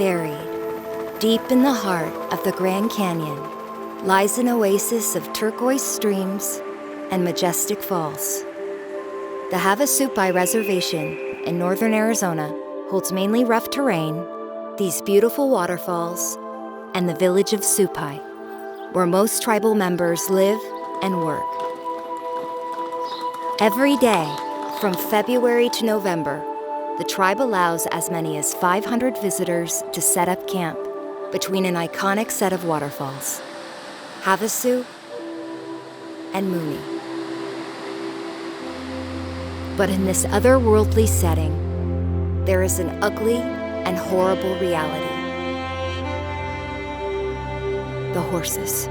Buried deep in the heart of the Grand Canyon lies an oasis of turquoise streams and majestic falls. The Havasupai Reservation in northern Arizona holds mainly rough terrain, these beautiful waterfalls, and the village of Supai, where most tribal members live and work. Every day, from February to November, the tribe allows as many as 500 visitors to set up camp between an iconic set of waterfalls, Havasu and Muni. But in this otherworldly setting, there is an ugly and horrible reality. The horses.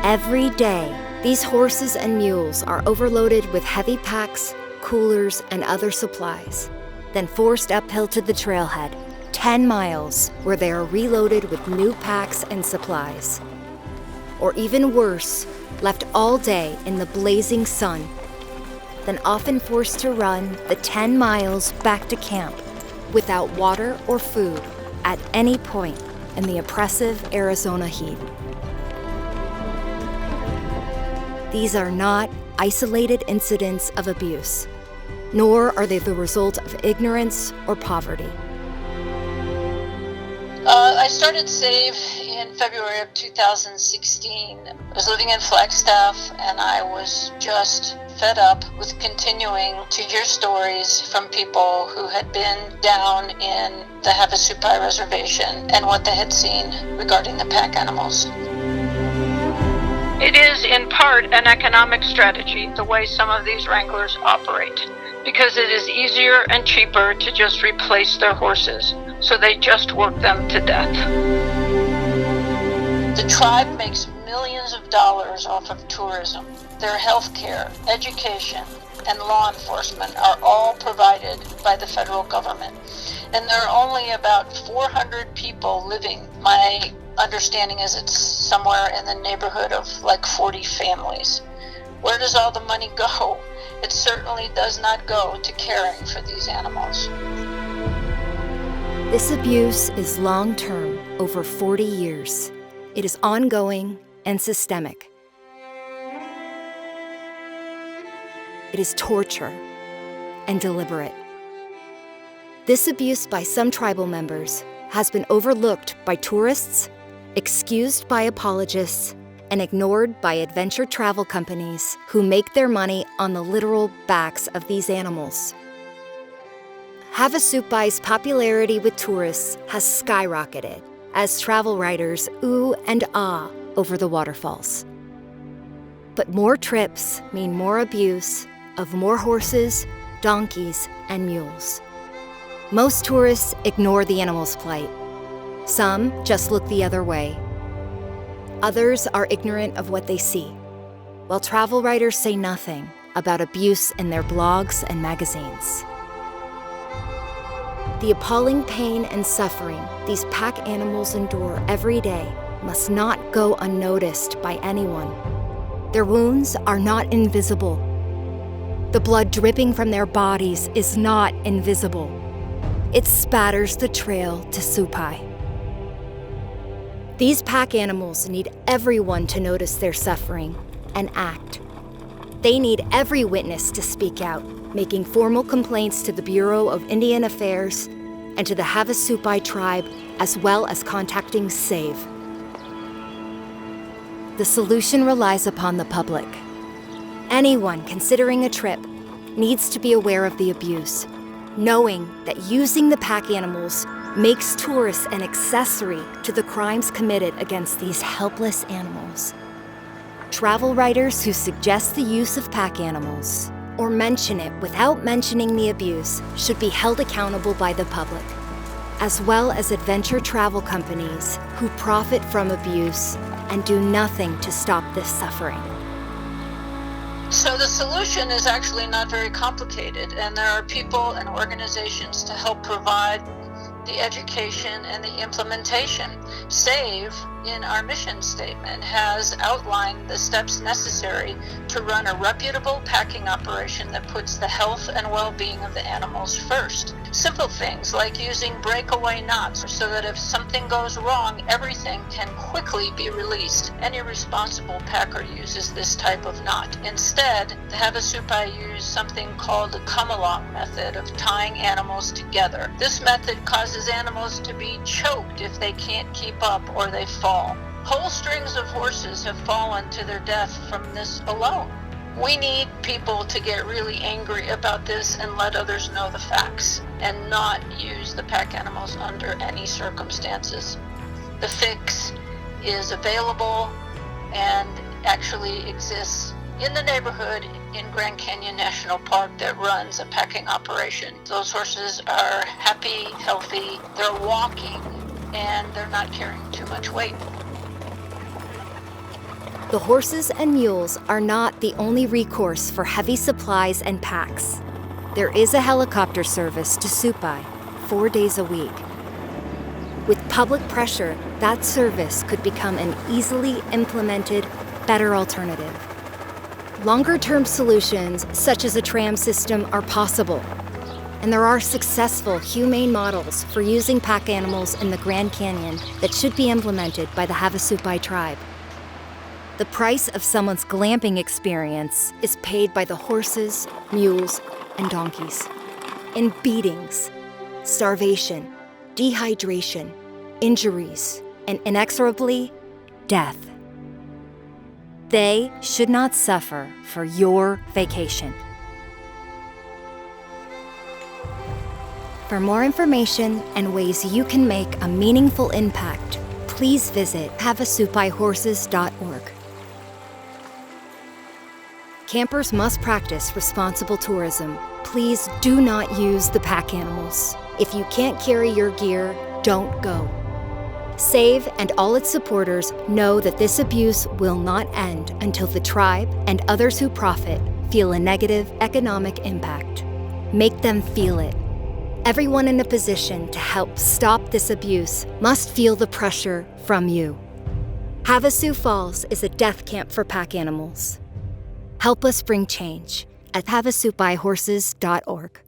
Every day, these horses and mules are overloaded with heavy packs, coolers, and other supplies, then forced uphill to the trailhead, 10 miles, where they are reloaded with new packs and supplies. Or even worse, left all day in the blazing sun, then often forced to run the 10 miles back to camp without water or food at any point in the oppressive Arizona heat. These are not isolated incidents of abuse, nor are they the result of ignorance or poverty. I started SAVE in February of 2016. I was living in Flagstaff, and I was just fed up with continuing to hear stories from people who had been down in the Havasupai Reservation and what they had seen regarding the pack animals. It is in part an economic strategy, the way some of these wranglers operate, because it is easier and cheaper to just replace their horses, so they just work them to death. The tribe makes millions of dollars off of tourism. Their health care, education, and law enforcement are all provided by the federal government. And there are only about 400 people living. My understanding is it's somewhere in the neighborhood of like 40 families. Where does all the money go? It certainly does not go to caring for these animals. This abuse is long-term, over 40 years. It is ongoing and systemic. It is torture and deliberate. This abuse by some tribal members has been overlooked by tourists, excused by apologists, and ignored by adventure travel companies who make their money on the literal backs of these animals. Havasupai's popularity with tourists has skyrocketed as travel writers ooh and ah over the waterfalls. But more trips mean more abuse of more horses, donkeys, and mules. Most tourists ignore the animals' plight. Some just look the other way. Others are ignorant of what they see, while travel writers say nothing about abuse in their blogs and magazines. The appalling pain and suffering these pack animals endure every day must not go unnoticed by anyone. Their wounds are not invisible. The blood dripping from their bodies is not invisible. It spatters the trail to Supai. These pack animals need everyone to notice their suffering and act. They need every witness to speak out, making formal complaints to the Bureau of Indian Affairs and to the Havasupai tribe, as well as contacting SAVE. The solution relies upon the public. Anyone considering a trip needs to be aware of the abuse, knowing that using the pack animals makes tourists an accessory to the crimes committed against these helpless animals. Travel writers who suggest the use of pack animals or mention it without mentioning the abuse should be held accountable by the public, as well as adventure travel companies who profit from abuse and do nothing to stop this suffering. So the solution is actually not very complicated, and there are people and organizations to help provide the education and the implementation. SAVE in our mission statement has outlined the steps necessary to run a reputable packing operation that puts the health and well-being of the animals first. Simple things like using breakaway knots so that if something goes wrong, everything can quickly be released. Any responsible packer uses this type of knot. Instead, the Havasupai use something called the come-along method of tying animals together. This method causes animals to be choked if they can't keep up or they fall. Whole strings of horses have fallen to their death from this alone. We need people to get really angry about this and let others know the facts and not use the pack animals under any circumstances. The fix is available and actually exists in the neighborhood in Grand Canyon National Park that runs a packing operation. Those horses are happy, healthy, they're walking, and they're not carrying too much weight. The horses and mules are not the only recourse for heavy supplies and packs. There is a helicopter service to Supai 4 days a week. With public pressure, that service could become an easily implemented, better alternative. Longer-term solutions, such as a tram system, are possible. And there are successful, humane models for using pack animals in the Grand Canyon that should be implemented by the Havasupai tribe. The price of someone's glamping experience is paid by the horses, mules, and donkeys. In beatings, starvation, dehydration, injuries, and inexorably, death. They should not suffer for your vacation. For more information and ways you can make a meaningful impact, please visit havasupaihorses.org. Campers must practice responsible tourism. Please do not use the pack animals. If you can't carry your gear, don't go. SAVE and all its supporters know that this abuse will not end until the tribe and others who profit feel a negative economic impact. Make them feel it. Everyone in a position to help stop this abuse must feel the pressure from you. Havasu Falls is a death camp for pack animals. Help us bring change at havasupaihorses.org.